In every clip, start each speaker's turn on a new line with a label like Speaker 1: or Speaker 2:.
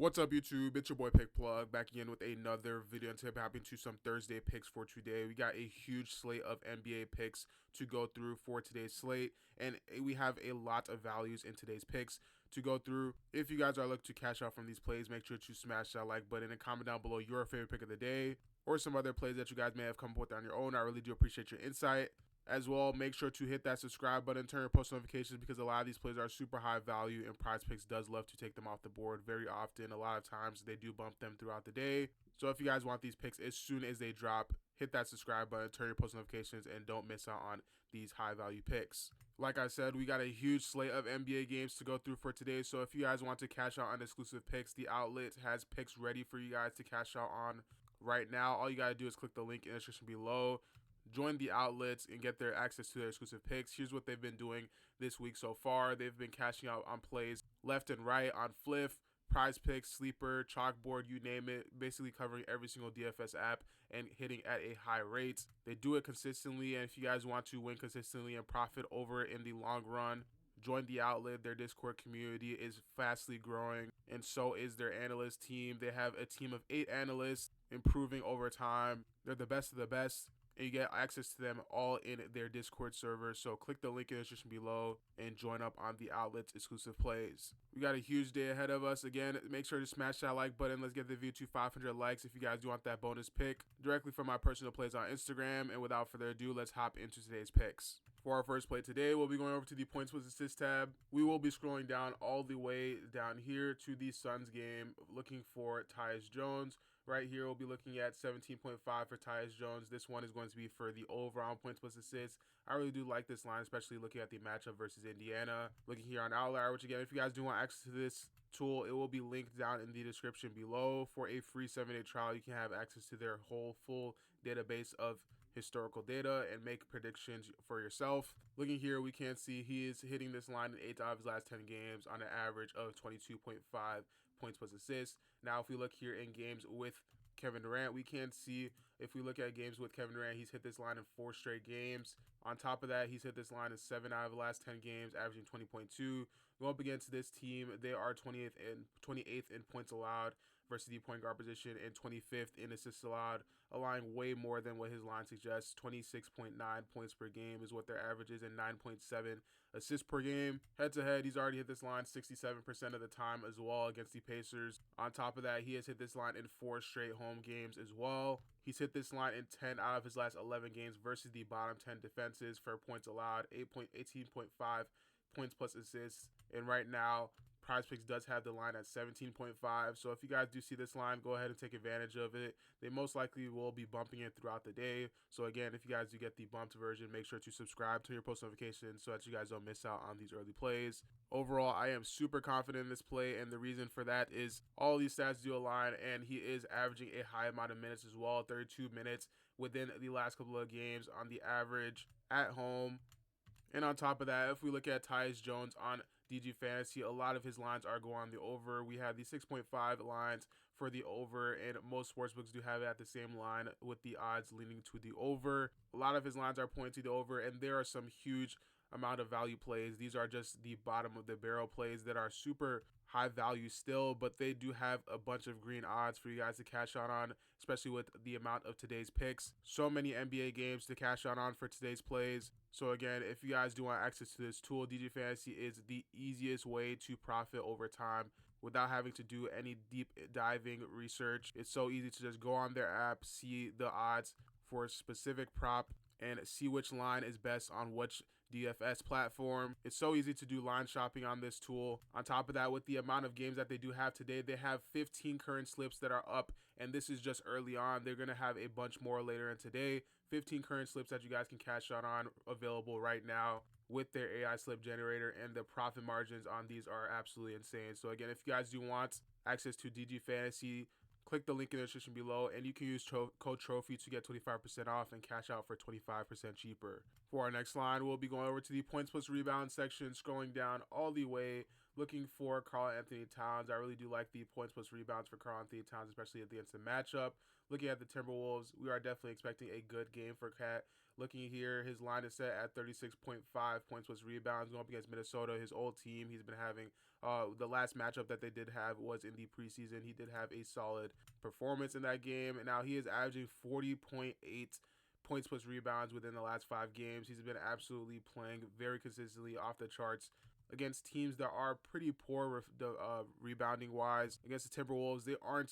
Speaker 1: What's up, YouTube? It's your boy Pick Plug back again with another video and tip happening to some Thursday picks for today. We got a huge slate of NBA picks to go through for today's slate, and we have a lot of values in today's picks to go through. If you guys are looking to cash out from these plays, make sure to smash that like button and comment down below your favorite pick of the day or some other plays that you guys may have come up with on your own. I really do appreciate your insight. As well, make sure to hit that subscribe button, turn your post notifications, because a lot of these plays are super high value and PrizePicks does love to take them off the board very often. A lot of times they do bump them throughout the day. So if you guys want these picks as soon as they drop, hit that subscribe button, turn your post notifications, and don't miss out on these high value picks. Like I said, we got a huge slate of NBA games to go through for today. So if you guys want to cash out on exclusive picks, the outlet has picks ready for you guys to cash out on right now. All you got to do is click the link in the description below. Join the outlets and get their access to their exclusive picks. Here's what they've been doing this week so far. They've been cashing out on plays left and right on Fliff, PrizePicks, Sleeper, Chalkboard, you name it, basically covering every single DFS app and hitting at a high rate. They do it consistently, and if you guys want to win consistently and profit over it in the long run, join the outlet. Their Discord community is fastly growing, and so is their analyst team. They have a team of 8 analysts improving over time. They're the best of the best, and you get access to them all in their Discord server. So click the link in the description below and join up on the outlet's exclusive plays. We got a huge day ahead of us. Again, make sure to smash that like button. Let's get the video to 500 likes if you guys do want that bonus pick directly from my personal plays on Instagram. And without further ado, let's hop into today's picks. For our first play today, we'll be going over to the points with assist tab. We will be scrolling down all the way down here to the Suns game, looking for Tyus Jones. Right here, we'll be looking at 17.5 for Tyus Jones. This one is going to be for the over on points plus assists. I really do like this line, especially looking at the matchup versus Indiana. Looking here on Outlier, which again, if you guys do want access to this tool, it will be linked down in the description below. For a free 7-day trial, you can have access to their whole full database of historical data and make predictions for yourself. Looking here, we can see he is hitting this line in 8 out of his last 10 games on an average of 22.5 points plus assists. Now, if we look here in games with Kevin Durant, we can see if we look at games with Kevin Durant, he's hit this line in 4 straight games. On top of that, he's hit this line in 7 out of the last 10 games, averaging 20.2. Going up against this team, they are 28th in points allowed versus the point guard position and 25th in assists allowed, allowing way more than what his line suggests. 26.9 points per game is what their average is, and 9.7 assists per game. Head to head, he's already hit this line 67% of the time as well against the Pacers. On top of that, he has hit this line in 4 straight home games as well. He's hit this line in 10 out of his last 11 games versus the bottom 10 defenses for points allowed, 18.5 points plus assists. And right now, PrizePicks does have the line at 17.5. So if you guys do see this line, go ahead and take advantage of it. They most likely will be bumping it throughout the day. So again, if you guys do get the bumped version, make sure to subscribe to your post notifications so that you guys don't miss out on these early plays. Overall, I am super confident in this play, and the reason for that is all these stats do align, and he is averaging a high amount of minutes as well, 32 minutes within the last couple of games on the average at home. And on top of that, if we look at Tyus Jones on DG Fantasy, a lot of his lines are going on the over. We have the 6.5 lines for the over, and most sportsbooks do have it at the same line with the odds leaning to the over. A lot of his lines are pointing to the over, and there are some huge amount of value plays. These are just the bottom of the barrel plays that are super high value still, but they do have a bunch of green odds for you guys to cash out on, especially with the amount of today's picks. So many NBA games to cash out on for today's plays. So again, if you guys do want access to this tool, DG Fantasy is the easiest way to profit over time without having to do any deep diving research. It's so easy to just go on their app, see the odds for a specific prop, and see which line is best on which DFS platform. It's so easy to do line shopping on this tool. On top of that, with the amount of games that they do have today, they have 15 current slips that are up, and this is just early on. They're going to have a bunch more later in today. 15 current slips that you guys can cash out on available right now with their AI slip generator, and the profit margins on these are absolutely insane. So again, if you guys do want access to DG Fantasy, click the link in the description below, and you can use code TROPHY to get 25% off and cash out for 25% cheaper. For our next line, we'll be going over to the points plus rebound section, scrolling down all the way, looking for Karl-Anthony Towns. I really do like the points plus rebounds for Karl-Anthony Towns, especially against the matchup. Looking at the Timberwolves, we are definitely expecting a good game for Cat. Looking here, his line is set at 36.5 points plus rebounds going up against Minnesota, his old team. He's been having the last matchup that they did have was in the preseason. He did have a solid performance in that game, and now he is averaging 40.8 points plus rebounds within the last 5 games. He's been absolutely playing very consistently off the charts against teams that are pretty poor rebounding wise. Against the Timberwolves, they aren't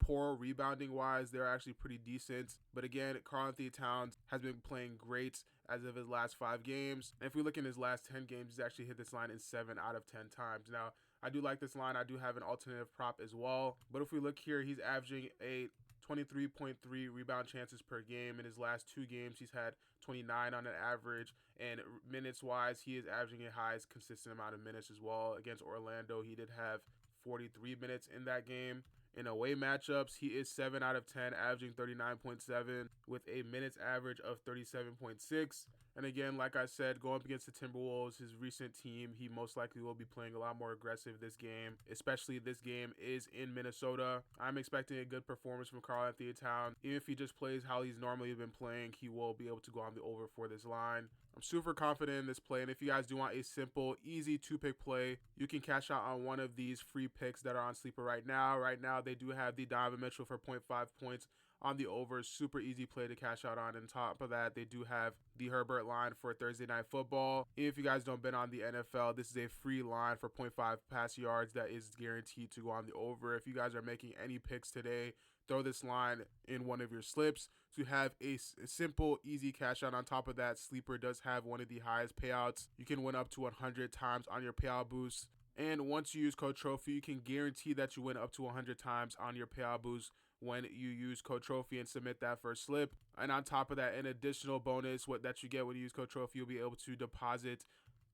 Speaker 1: poor rebounding wise, they're actually pretty decent. But again, Karl-Anthony Towns has been playing great as of his last 5 games. And if we look in his last 10 games, he's actually hit this line in 7 out of 10 times. Now, I do like this line. I do have an alternative prop as well. But if we look here, he's averaging a 23.3 rebound chances per game. In his last 2 games, he's had 29 on an average, and minutes wise, he is averaging a highest consistent amount of minutes as well. Against Orlando, he did have 43 minutes in that game. In away matchups, he is 7 out of 10, averaging 39.7 with a minutes average of 37.6. And again, like I said, going up against the Timberwolves, his recent team, he most likely will be playing a lot more aggressive this game, especially this game is in Minnesota. I'm expecting a good performance from Karl-Anthony Towns. Even if he just plays how he's normally been playing, he will be able to go on the over for this line. I'm super confident in this play, and if you guys do want a simple, easy 2-pick play, you can cash out on one of these free picks that are on Sleeper right now. Right now, they do have the Donovan Mitchell for 0.5 points on the over. Super easy play to cash out on. And top of that, they do have the Herbert line for Thursday Night Football. If you guys don't bet on the NFL, this is a free line for 0.5 pass yards that is guaranteed to go on the over. If you guys are making any picks today, throw this line in one of your slips to have a simple, easy cash out. On top of that, Sleeper does have one of the highest payouts. You can win up to 100 times on your payout boost. And once you use code Trophy, you can guarantee that you win up to 100 times on your payout boost when you use code Trophy and submit that first slip. And on top of that, an additional bonus that you get when you use code Trophy, you'll be able to deposit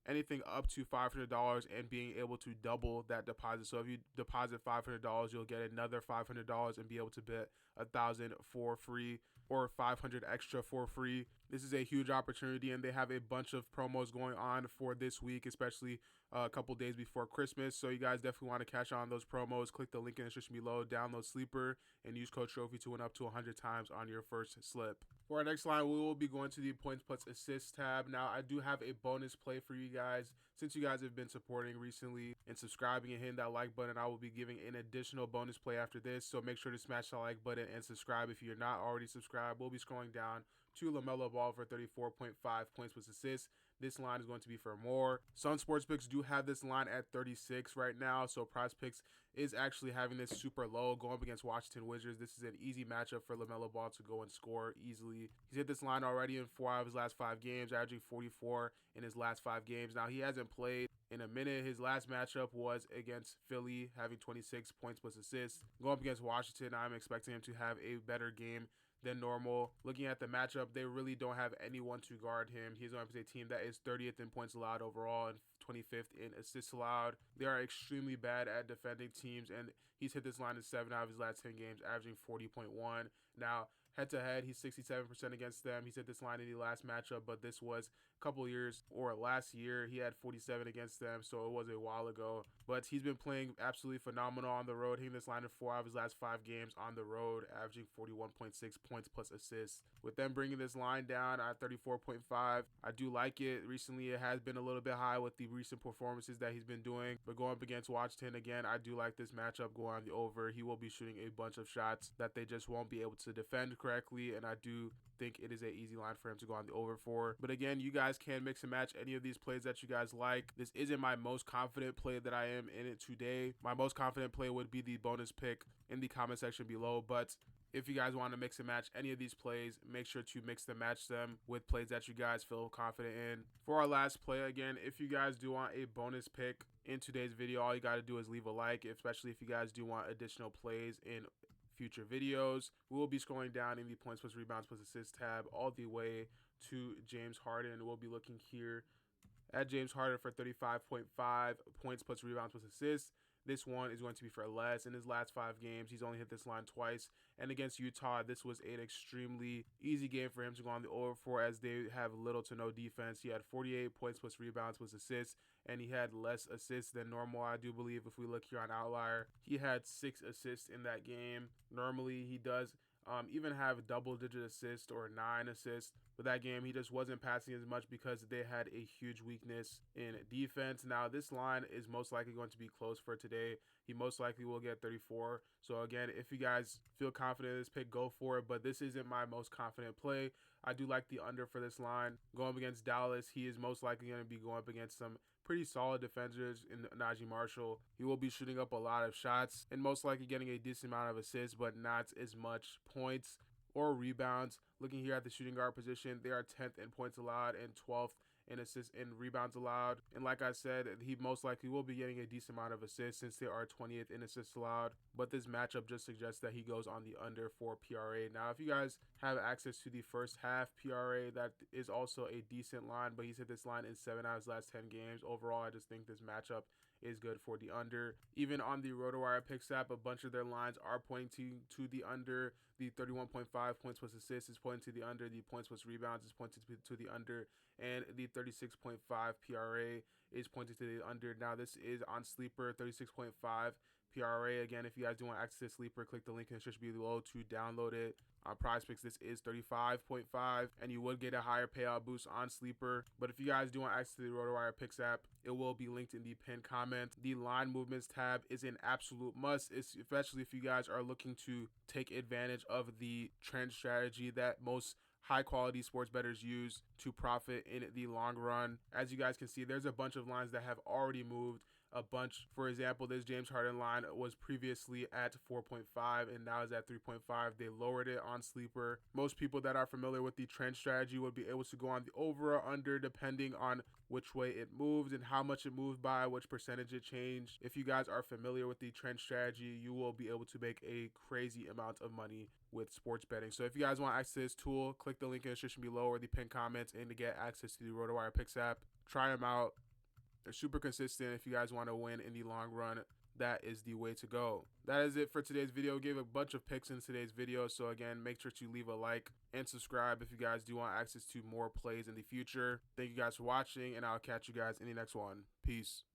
Speaker 1: anything up to $500 and being able to double that deposit. So if you deposit $500, you'll get another $500 and be able to bet $1,000 for free or 500 extra for free. This is a huge opportunity, and they have a bunch of promos going on for this week, especially a couple days before Christmas. So you guys definitely want to cash on those promos. Click the link in the description below, download Sleeper, and use code Trophy to win up to 100 times on your first slip. For our next line, we will be going to the points plus assists tab. Now, I do have a bonus play for you guys. Since you guys have been supporting recently and subscribing and hitting that like button, I will be giving an additional bonus play after this. So make sure to smash that like button and subscribe if you're not already subscribed. We'll be scrolling down to LaMelo Ball for 34.5 points plus assists. This line is going to be for more. Sun Sportsbooks do have this line at 36 right now, so PrizePicks is actually having this super low going up against Washington Wizards. This is an easy matchup for LaMelo Ball to go and score easily. He's hit this line already in 4 out of his last 5 games, averaging 44 in his last 5 games. Now, he hasn't played in a minute. His last matchup was against Philly, having 26 points plus assists. Going up against Washington, I'm expecting him to have a better game than normal. Looking at the matchup, they really don't have anyone to guard him. He's going up against a team that is 30th in points allowed overall and 25th in assists allowed. They are extremely bad at defending teams, and he's hit this line in 7 out of his last 10 games, averaging 40.1. Now, head-to-head, he's 67% against them. He's hit this line in the last matchup, but this was a couple years, or last year, he had 47 against them, so it was a while ago. But he's been playing absolutely phenomenal on the road, hitting this line in 4 out of his last 5 games on the road, averaging 41.6 points plus assists. With them bringing this line down at 34.5, I do like it. Recently, it has been a little bit high with the recent performances that he's been doing, but going up against Washington, again, I do like this matchup going on the over. He will be shooting a bunch of shots that they just won't be able to defend correctly, and I do think it is an easy line for him to go on the over for. But again, you guys can mix and match any of these plays that you guys like. This isn't my most confident play that I am in it today. My most confident play would be the bonus pick in the comment section below, but if you guys want to mix and match any of these plays, make sure to mix and match them with plays that you guys feel confident in. For our last play, again, if you guys do want a bonus pick in today's video, all you got to do is leave a like, especially if you guys do want additional plays in future videos. We will be scrolling down in the points plus rebounds plus assists tab all the way to James Harden. We'll be looking here at James Harden for 35.5 points plus rebounds plus assists. This one is going to be for less. In his last 5 games, he's only hit this line twice. And against Utah, this was an extremely easy game for him to go on the over for, as they have little to no defense. He had 48 points plus rebounds plus assists, and he had less assists than normal, I do believe. If we look here on Outlier, he had 6 assists in that game. Normally, he does even have double-digit assists or 9 assists. But that game, he just wasn't passing as much because they had a huge weakness in defense. Now, this line is most likely going to be close for today. He most likely will get 34. So, again, if you guys feel confident in this pick, go for it. But this isn't my most confident play. I do like the under for this line. Going up against Dallas, he is most likely going to be going up against some pretty solid defenders in Najee Marshall. He will be shooting up a lot of shots and most likely getting a decent amount of assists, but not as much points or rebounds. Looking here at the shooting guard position, they are 10th in points allowed and 12th in assists and rebounds allowed. And like I said, he most likely will be getting a decent amount of assists since they are 20th in assists allowed. But this matchup just suggests that he goes on the under for PRA. Now, if you guys have access to the first half PRA, that is also a decent line, but he's hit this line in 7 out of his last 10 games. Overall, I just think this matchup is good for the under. Even on the RotoWire Picks app, a bunch of their lines are pointing to the under. The 31.5 points plus assists is pointing to the under. The points plus rebounds is pointing to the under. And the 36.5 PRA is pointing to the under. Now, this is on Sleeper, 36.5 PRA. Again, if you guys do want access to Sleeper, click the link in the description below to download it. On PrizePicks, this is 35.5, and you would get a higher payout boost on Sleeper. But if you guys do want access to the RotoWire Picks app, it will be linked in the pinned comment. The line movements tab is an absolute must, especially if you guys are looking to take advantage of the trend strategy that most high quality sports bettors use to profit in the long run. As you guys can see, there's a bunch of lines that have already moved a bunch. For example, this James Harden line was previously at 4.5 and now is at 3.5. They lowered it on Sleeper. Most people that are familiar with the trend strategy would be able to go on the over or under depending on which way it moved and how much it moved by, which percentage it changed. If you guys are familiar with the trend strategy, you will be able to make a crazy amount of money with sports betting. So if you guys want access to this tool, click the link in the description below or the pinned comments and to get access to the RotoWire Picks app. Try them out. They're super consistent. If you guys want to win in the long run, that is the way to go. That is it for today's video. Gave a bunch of picks in today's video. So again, make sure to leave a like and subscribe if you guys do want access to more plays in the future. Thank you guys for watching, and I'll catch you guys in the next one. Peace.